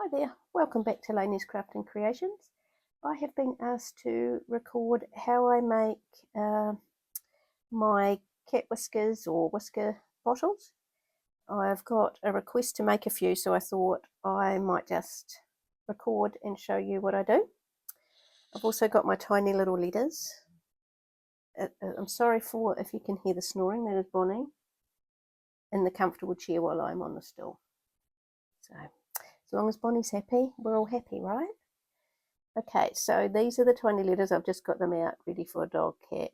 Hi there, welcome back to Laney's Crafting Creations. I have been asked to record how I make my cat whiskers or whisker bottles. I've got a request to make a few, so I thought I might just record and show you what I do. I've also got my tiny little letters. I'm sorry for if you can hear the snoring. That is Bonnie in the comfortable chair while I'm on the stool. So as long as Bonnie's happy, we're all happy, right? Okay, so these are the tiny letters. I've just got them out ready for a dog, cat,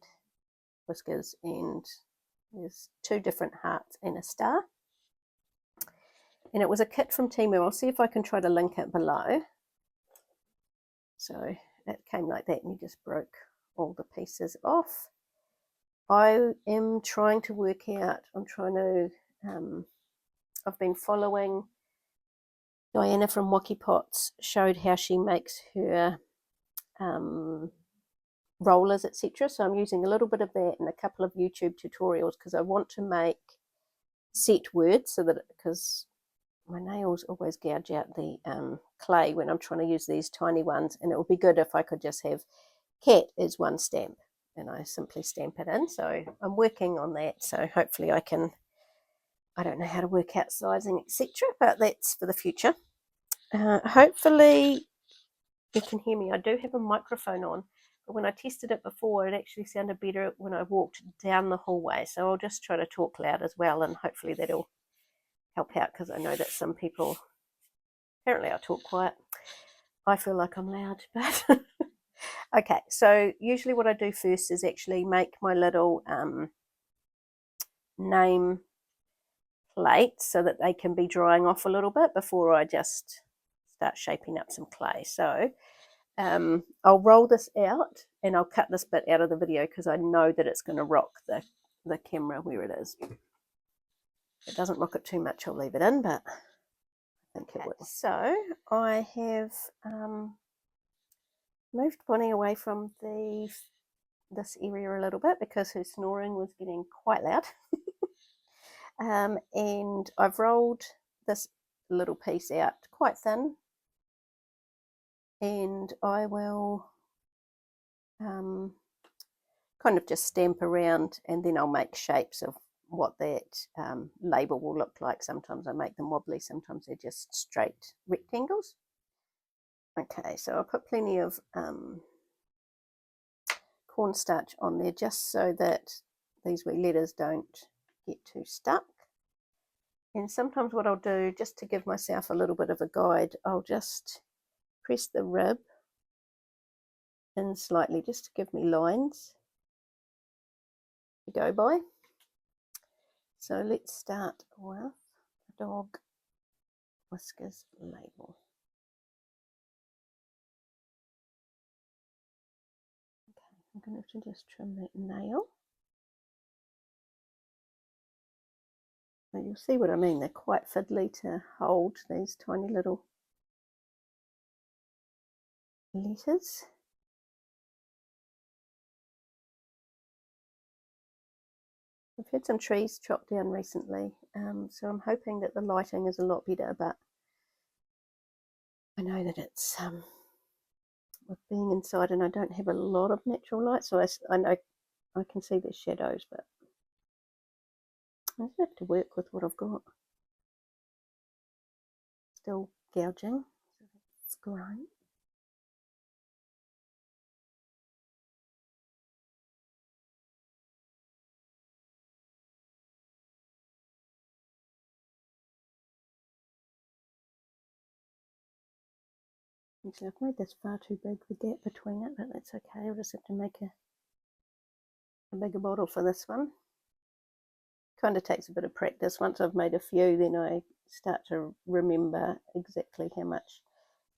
whiskers, and there's two different hearts and a star. And it was a kit from Temu. I'll see if I can try to link it below. So it came like that and you just broke all the pieces off. I am trying to work out, I've been following Diana from Wacky Pots, showed how she makes her rollers, etc. So I'm using a little bit of that and a couple of YouTube tutorials because I want to make set words, so that because my nails always gouge out the clay when I'm trying to use these tiny ones, and it would be good if I could just have cat as one stamp and I simply stamp it in. So I'm working on that, so hopefully I don't know how to work out sizing, etc., but that's for the future. Hopefully you can hear me. I do have a microphone on, but when I tested it before, it actually sounded better when I walked down the hallway. So I'll just try to talk loud as well, and hopefully that'll help out, because I know that some people, apparently I talk quiet. I feel like I'm loud, but okay. So usually what I do first is actually make my little name plates so that they can be drying off a little bit before I just start shaping up some clay. So I'll roll this out and I'll cut this bit out of the video because I know that it's going to rock the camera where it is. If it doesn't rock it too much, I'll leave it in, but I think it will. So I have moved Bonnie away from this area a little bit because her snoring was getting quite loud. And I've rolled this little piece out quite thin, and I will kind of just stamp around, and then I'll make shapes of what that label will look like. Sometimes I make them wobbly, sometimes they're just straight rectangles. Okay, so I'll put plenty of cornstarch on there just so that these wee letters don't get too stuck. And sometimes what I'll do, just to give myself a little bit of a guide, I'll just press the rib in slightly just to give me lines to go by. So let's start with the dog whiskers label. Okay, I'm going to have to just trim that nail. So you'll see what I mean, they're quite fiddly to hold, these tiny little letters. I've had some trees chopped down recently, so I'm hoping that the lighting is a lot better, but I know that it's with being inside and I don't have a lot of natural light, so I know I can see the shadows, but I just have to work with what I've got. Still gouging, so it's grown. So I've made this far too big, the gap between it, but that's okay. I'll just have to make a bigger bottle for this one. Kind of takes a bit of practice. Once I've made a few, then I start to remember exactly how much,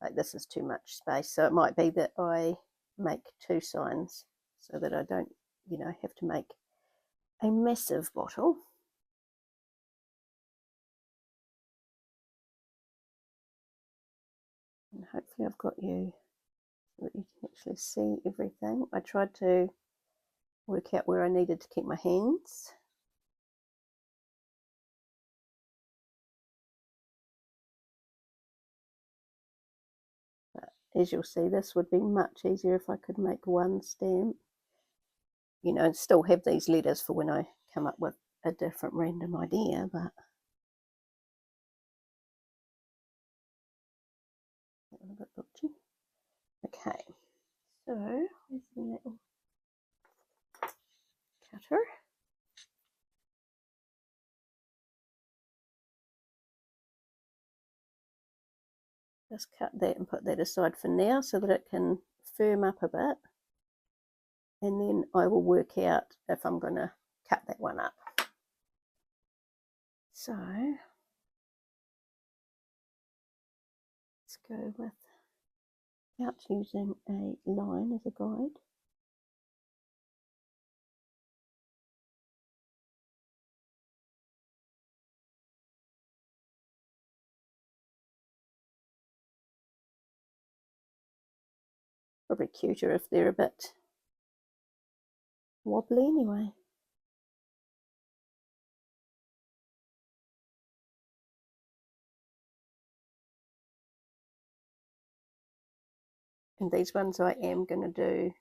like this is too much space. So it might be that I make two signs so that I don't, have to make a massive bottle. And hopefully I've got you so that you can actually see everything. I tried to work out where I needed to keep my hands. as you'll see, this would be much easier if I could make one stamp, you know, and still have these letters for when I come up with a different random idea, but a little bit dodgy. Okay, so where's the little cutter? Just cut that and put that aside for now so that it can firm up a bit, and then I will work out if I'm going to cut that one up. So let's go without using a line as a guide. Probably cuter if they're a bit wobbly anyway. And these ones I am going to do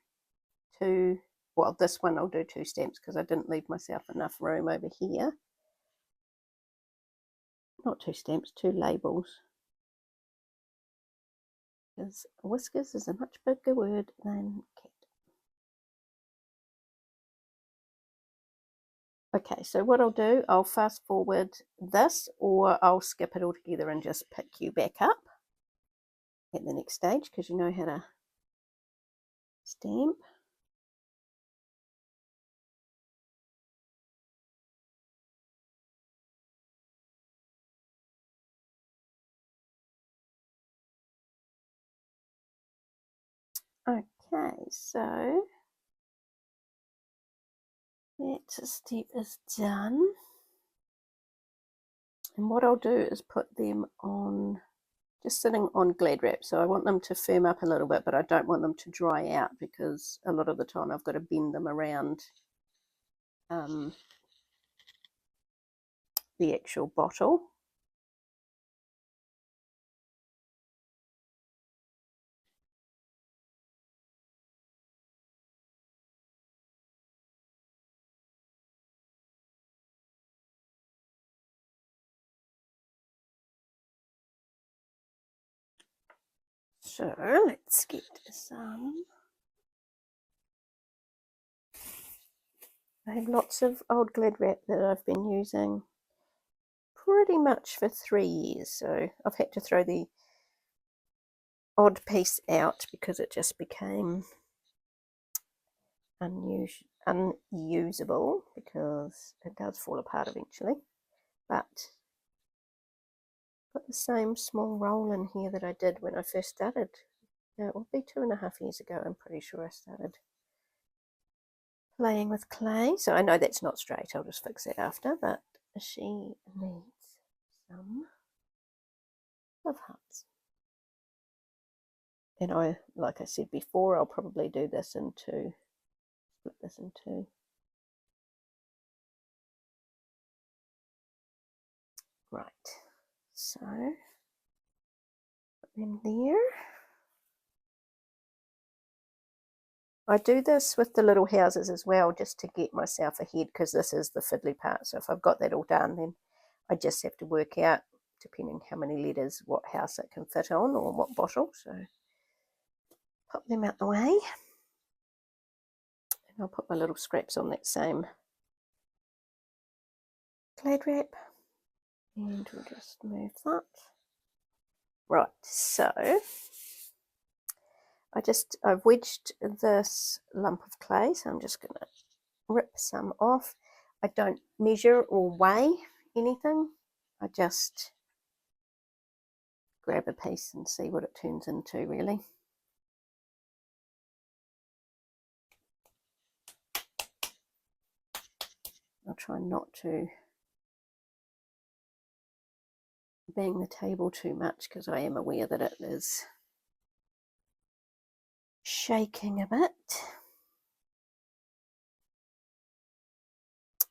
two, well, this one I'll do 2 stamps because I didn't leave myself enough room over here. Not 2 stamps, 2 labels. Because whiskers is a much bigger word than cat. Okay, so what I'll do, I'll fast forward this, or I'll skip it altogether and just pick you back up at the next stage because you know how to stamp. Okay, so that step is done. And what I'll do is put them on, just sitting on glad wrap. So I want them to firm up a little bit, but I don't want them to dry out because a lot of the time I've got to bend them around the actual bottle. So let's get some. I have lots of old glad wrap that I've been using pretty much for 3 years, so I've had to throw the odd piece out because it just became unusable because it does fall apart eventually. But put the same small roll in here that I did when I first started. Now, it will be 2.5 years ago, I'm pretty sure I started playing with clay. So I know that's not straight, I'll just fix it after, but she needs some love hearts. And like I said before, I'll probably do this in 2, split this in 2. Right, so put them there. I do this with the little houses as well, just to get myself ahead, because this is the fiddly part. So if I've got that all done, then I just have to work out, depending how many letters, what house it can fit on or what bottle. So pop them out the way. And I'll put my little scraps on that same glad wrap. And we'll just move that. Right, so I've wedged this lump of clay, so I'm just going to rip some off. I don't measure or weigh anything. I just grab a piece and see what it turns into, really. I'll try not to bang the table too much because I am aware that it is shaking a bit.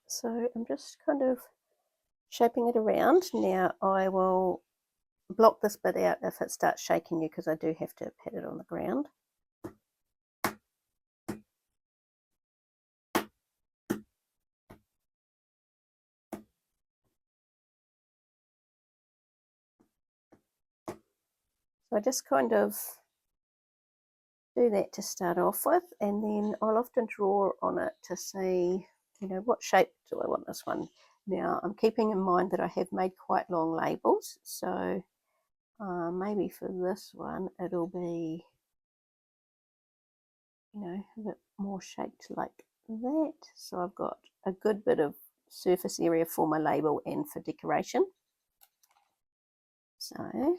So I'm just kind of shaping it around. Now I will block this bit out if it starts shaking you, because I do have to pat it on the ground. So I just kind of do that to start off with, and then I'll often draw on it to see, you know, what shape do I want this one. Now I'm keeping in mind that I have made quite long labels, so maybe for this one it'll be, you know, a bit more shaped like that. So I've got a good bit of surface area for my label and for decoration. So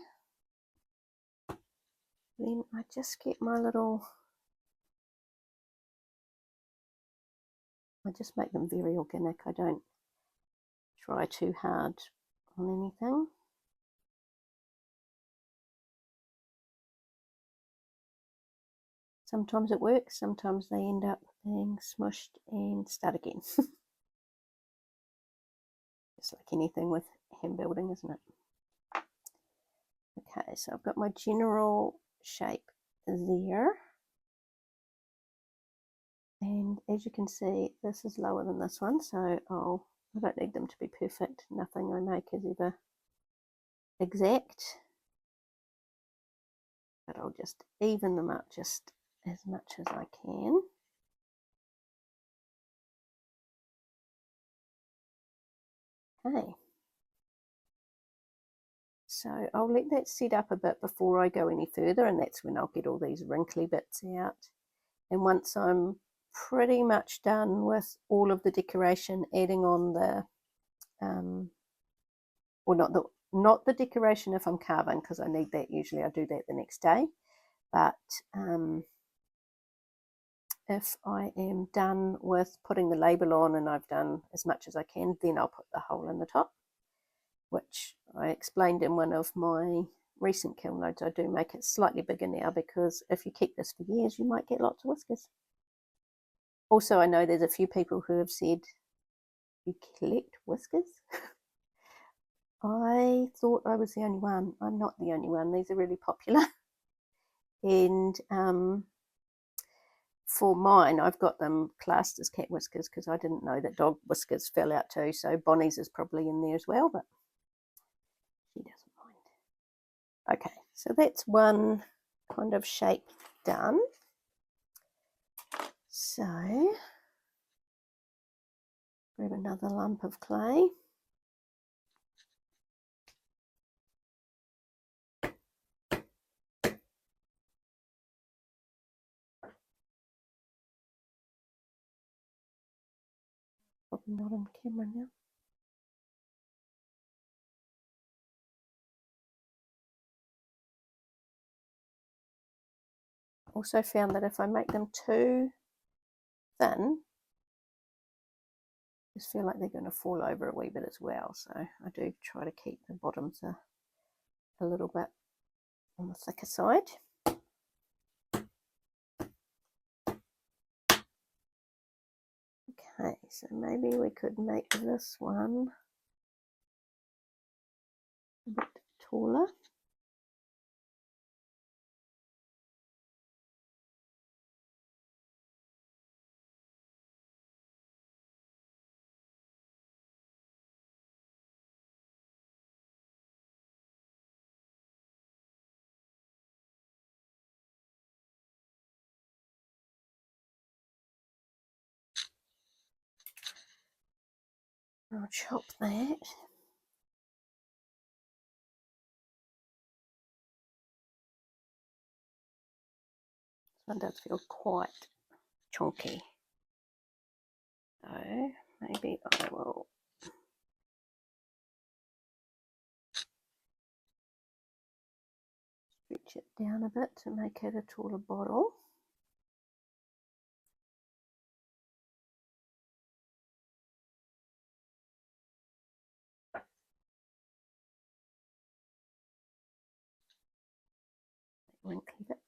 then I just get my little, I just make them very organic. I don't try too hard on anything. Sometimes it works, sometimes they end up being smushed and start again. Just like anything with hand building, isn't it? Okay, so I've got my general shape there. And as you can see, this is lower than this one, so I don't need them to be perfect. Nothing I make is ever exact. But I'll just even them up just as much as I can. Okay. So I'll let that set up a bit before I go any further, and that's when I'll get all these wrinkly bits out. And once I'm pretty much done with all of the decoration, adding on the, or not the decoration if I'm carving, because I need that usually. I do that the next day. But if I am done with putting the label on and I've done as much as I can, then I'll put the hole in the top, which I explained in one of my recent kiln loads. I do make it slightly bigger now, because if you keep this for years, you might get lots of whiskers. Also, I know there's a few people who have said, you collect whiskers? I thought I was the only one. I'm not the only one. These are really popular. And for mine, I've got them classed as cat whiskers, because I didn't know that dog whiskers fell out too. So Bonnie's is probably in there as well, but she doesn't mind. Okay, so that's one kind of shape done. So grab another lump of clay. Probably not on camera now. Also found that if I make them too thin, I just feel like they're going to fall over a wee bit as well. So I do try to keep the bottoms a little bit on the thicker side. Okay, so maybe we could make this one a bit taller. I'll chop that. This one does feel quite chunky. So maybe I will stretch it down a bit to make it a taller bottle. Wrinkly bits.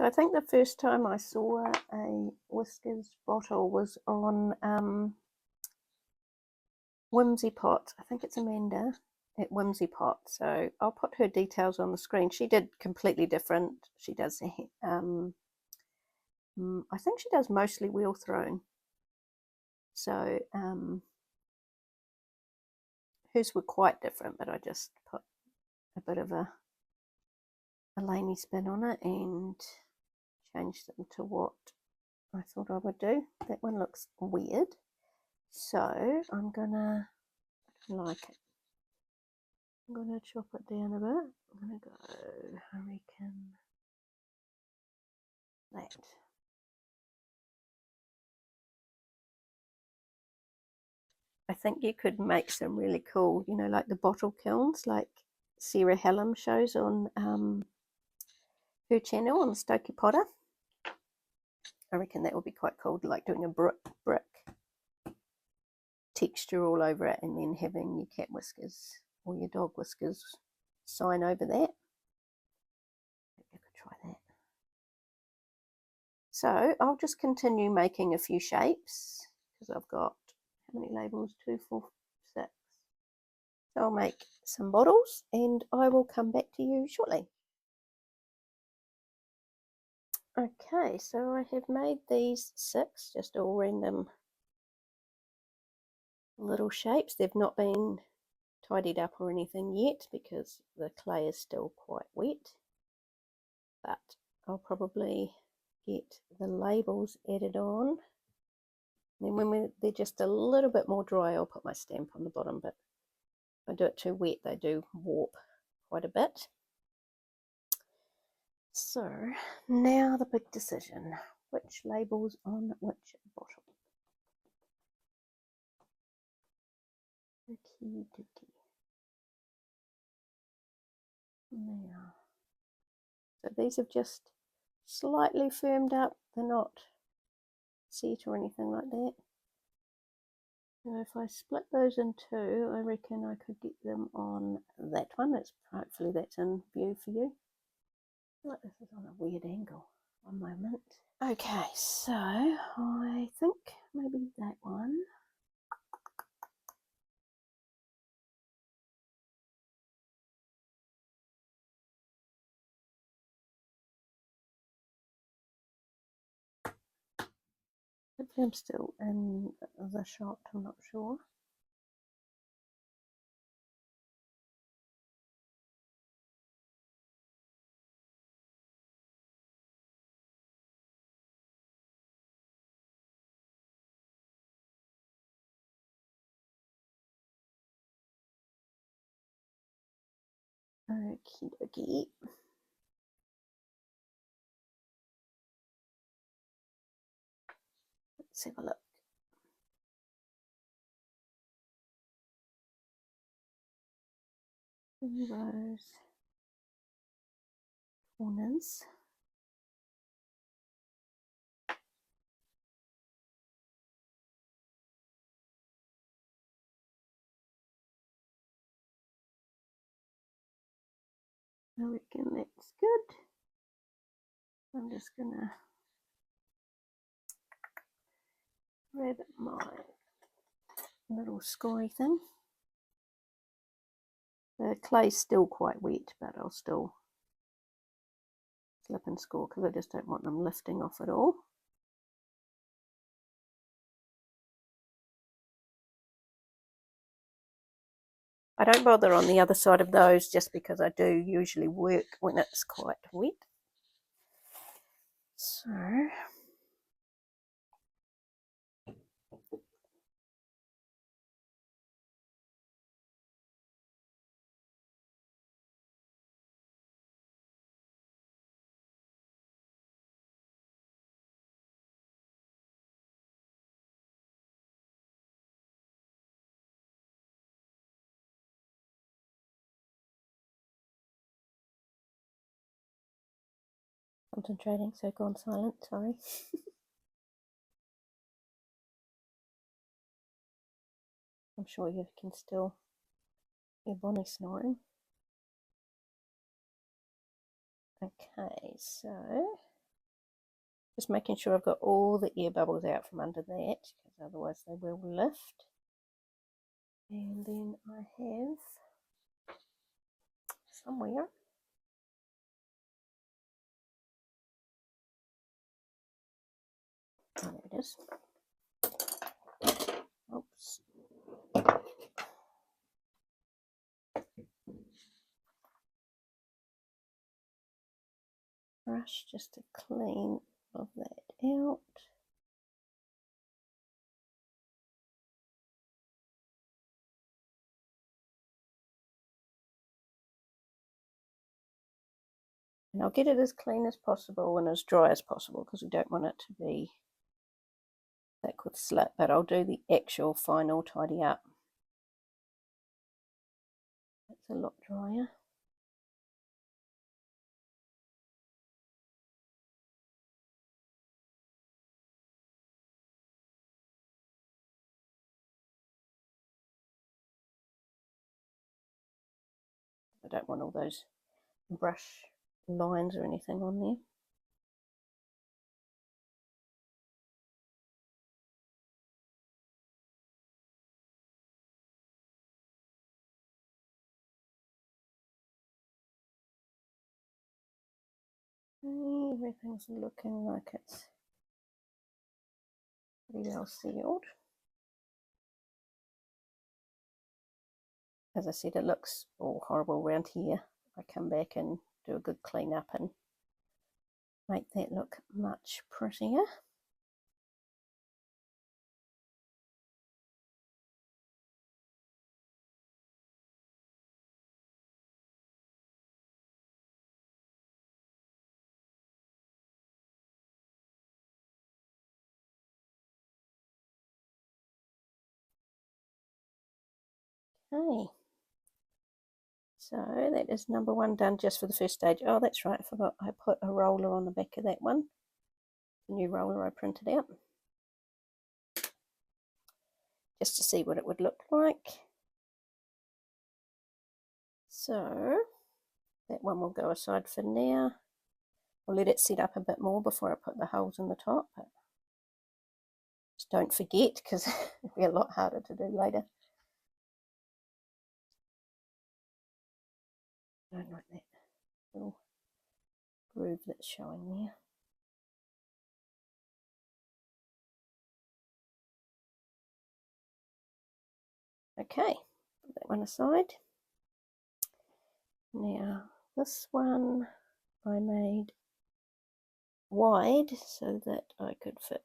So I think the first time I saw a Whiskers bottle was on Whimsy Pot. I think it's Amanda at Whimsy Pot. So I'll put her details on the screen. She did completely different. She does, I think she does mostly wheel thrown. So hers were quite different, but I just put a bit of a laney spin on it and changed them to what I thought I would do. That one looks weird. So I'm gonna like it. I'm gonna chop it down a bit. I'm gonna go, I reckon, that. I think you could make some really cool, you know, like the bottle kilns, like Sarah Hallam shows on her channel on Stokey Potter. I reckon that would be quite cool, like doing a brick texture all over it and then having your cat whiskers or your dog whiskers sign over that. Maybe I could try that. So I'll just continue making a few shapes because I've got, how many labels? 2, 4, 6. So I'll make some bottles and I will come back to you shortly. Okay, so I have made these 6, just all random little shapes. They've not been tidied up or anything yet because the clay is still quite wet, but I'll probably get the labels added on. And then when they're just a little bit more dry, I'll put my stamp on the bottom, but if I do it too wet, they do warp quite a bit. So now the big decision, which labels on which bottle? Okie dokie. Now, so these have just slightly firmed up. They're not set or anything like that. So if I split those in 2, I reckon I could get them on that one. Hopefully that's in view for you. I feel like this is on a weird angle. One moment. Okay, so I think maybe that one. Hopefully I'm still in the shot, I'm not sure. Okie dokie. Let's have a look. Those corners. I reckon that's good. I'm just gonna grab my little scory thing. The clay's still quite wet, but I'll still slip and score because I just don't want them lifting off at all. I don't bother on the other side of those just because I do usually work when it's quite wet. So concentrating, so gone silent, sorry. I'm sure you can still hear Bonnie snoring. Okay, so Just making sure I've got all the air bubbles out from under that, because otherwise they will lift. And then I have somewhere, oh, there it is. Oops. Brush just to clean all of that out. And I'll get it as clean as possible and as dry as possible, because we don't want it to be thick with slip, but I'll do the actual final tidy up. It's a lot drier. I don't want all those brush lines or anything on there. Everything's looking like it's pretty well sealed. As I said, it looks all horrible around here. I come back and do a good clean up and make that look much prettier. Okay, so that is number one done just for the first stage. Oh, that's right, I forgot I put a roller on the back of that one. The new roller I printed out, just to see what it would look like. So that one will go aside for now. I'll let it set up a bit more before I put the holes in the top. But just don't forget, because it'll be a lot harder to do later. I don't like that little groove that's showing there. Okay, put that one aside. Now this one I made wide so that I could fit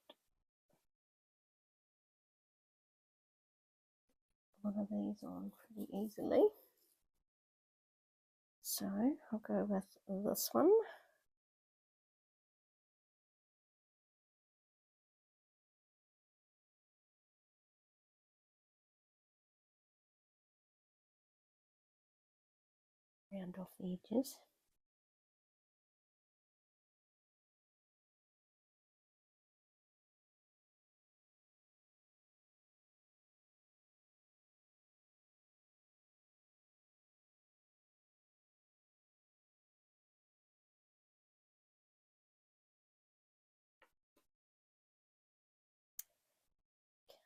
one of these on pretty easily. So I'll go with this one. Round off the edges.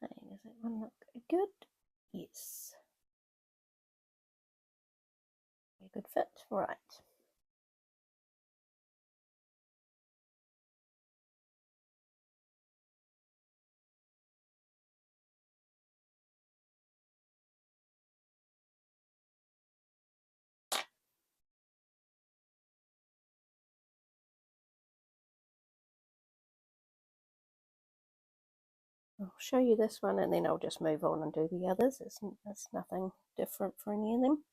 Okay, does that one look good? Yes. A good fit, right. I'll show you this one and then I'll just move on and do the others. It's nothing different for any of them.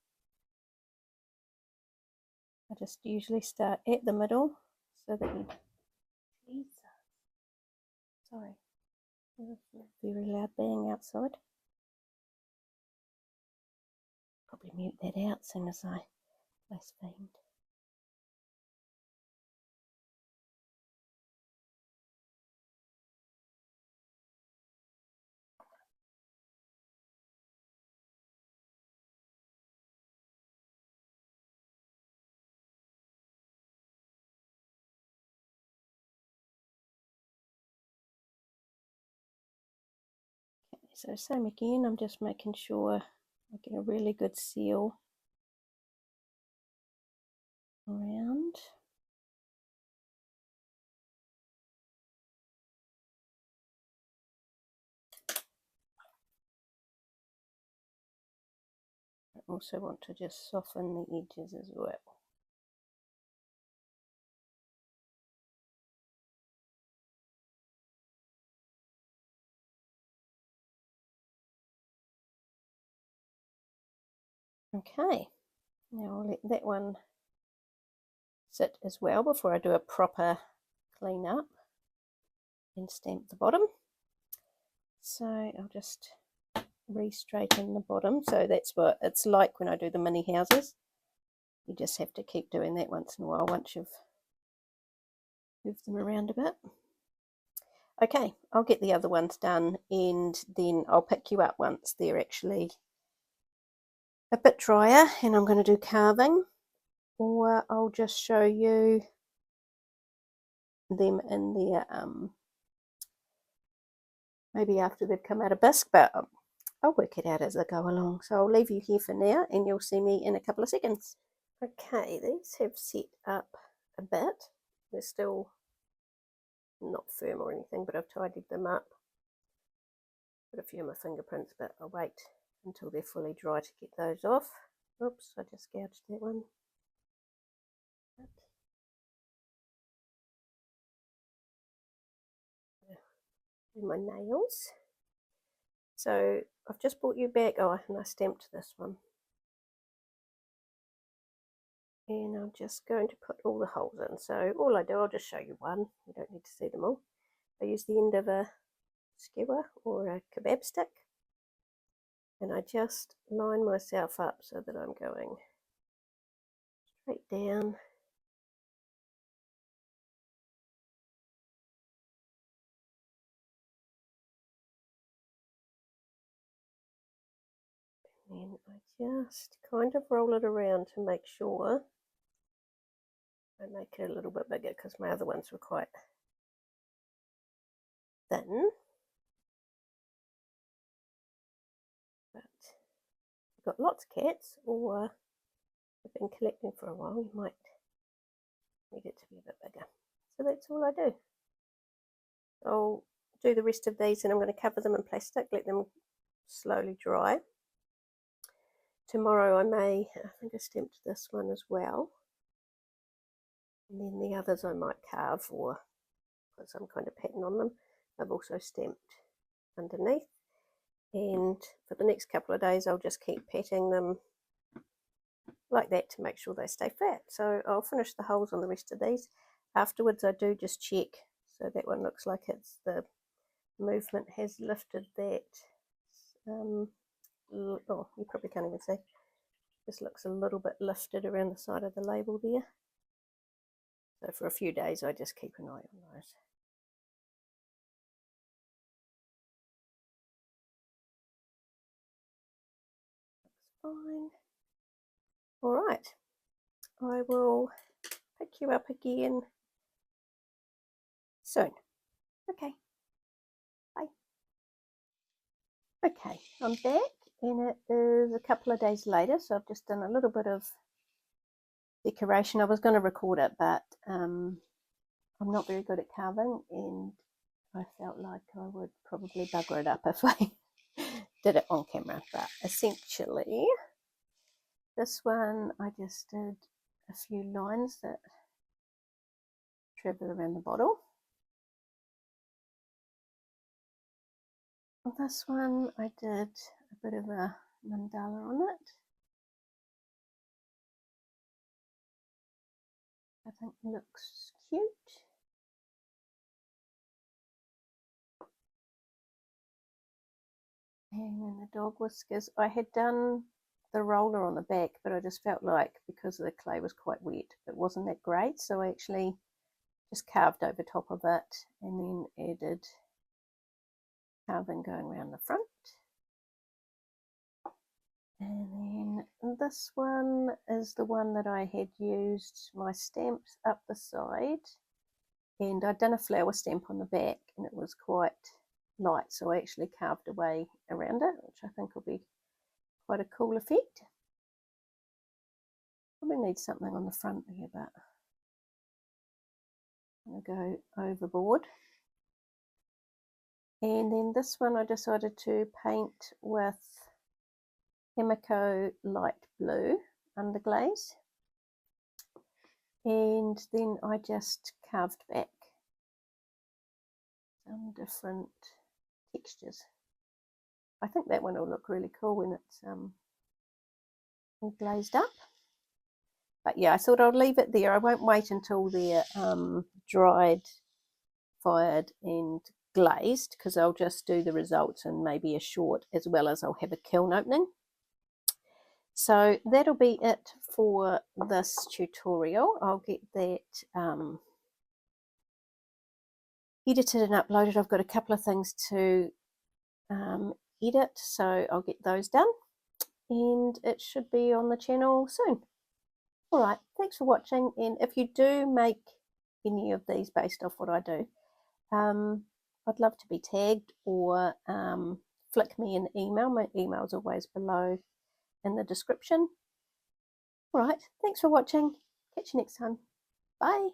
I just usually start at the middle so that you... Jesus. Sorry, there's a very loud bang outside. Probably mute that out as soon as I blasphemed. So same again, I'm just making sure I get a really good seal around. I also want to just soften the edges as well. Okay, now I'll let that one sit as well before I do a proper clean up and stamp the bottom. So I'll just re-straighten the bottom. So that's what it's like when I do the mini houses. You just have to keep doing that once in a while once you've moved them around a bit. Okay, I'll get the other ones done and then I'll pick you up once they're actually a bit drier and I'm going to do carving, or I'll just show you them in their maybe after they've come out of bisque, but I'll work it out as I go along. So I'll leave you here for now and you'll see me in a couple of seconds. Okay, these have set up a bit. They're still not firm or anything, but I've tidied them up. Put a few of my fingerprints, but I'll wait until they're fully dry to get those off. Oops, I just gouged that one. And my nails. So I've just brought you back. Oh, and I stamped this one. And I'm just going to put all the holes in. So all I do, I'll just show you one. You don't need to see them all. I use the end of a skewer or a kebab stick. And I just line myself up so that I'm going straight down. And I just kind of roll it around to make sure I make it a little bit bigger because my other ones were quite thin. But if you've got lots of cats or have been collecting for a while, you might need it to be a bit bigger. So that's all I do. I'll do the rest of these and I'm going to cover them in plastic, let them slowly dry. Tomorrow I think I stamped this one as well. And then the others I might carve or put some kind of pattern on them. I've also stamped underneath. And for the next couple of days I'll just keep patting them like that to make sure they stay flat. So I'll finish the holes on the rest of these. Afterwards I do just check. So that one looks like it's the movement has lifted that. Oh, you probably can't even see. This looks a little bit lifted around the side of the label there. So for a few days I just keep an eye on those. Looks fine. All right, I will pick you up again soon. Okay, bye. Okay, I'm back and it is a couple of days later, so I've just done a little bit of decoration. I was going to record it, but I'm not very good at carving and I felt like I would probably bugger it up if I did it on camera. But essentially, this one I just did a few lines that travel around the bottle. This one I did a bit of a mandala on it. I think it looks cute. And then the dog whiskers. I had done the roller on the back, but I just felt like because the clay was quite wet, it wasn't that great. So I actually just carved over top of it and then added carving going around the front. And then this one is the one that I had used my stamps up the side, and I'd done a flower stamp on the back and it was quite light, so I actually carved away around it, which I think will be quite a cool effect. Probably need something on the front there, but I'm going to go overboard. And then this one I decided to paint with Temu light blue underglaze, and then I just carved back some different textures. I think that one will look really cool when it's all glazed up. But yeah, I thought I'll leave it there. I won't wait until they're dried, fired and glazed, because I'll just do the results in maybe a short, as well as I'll have a kiln opening. So that'll be it for this tutorial. I'll get that edited and uploaded. I've got a couple of things to edit, so I'll get those done, and it should be on the channel soon. Alright, thanks for watching, and if you do make any of these based off what I do, I'd love to be tagged, or flick me an email. My email's always below in the description. Alright, thanks for watching. Catch you next time. Bye.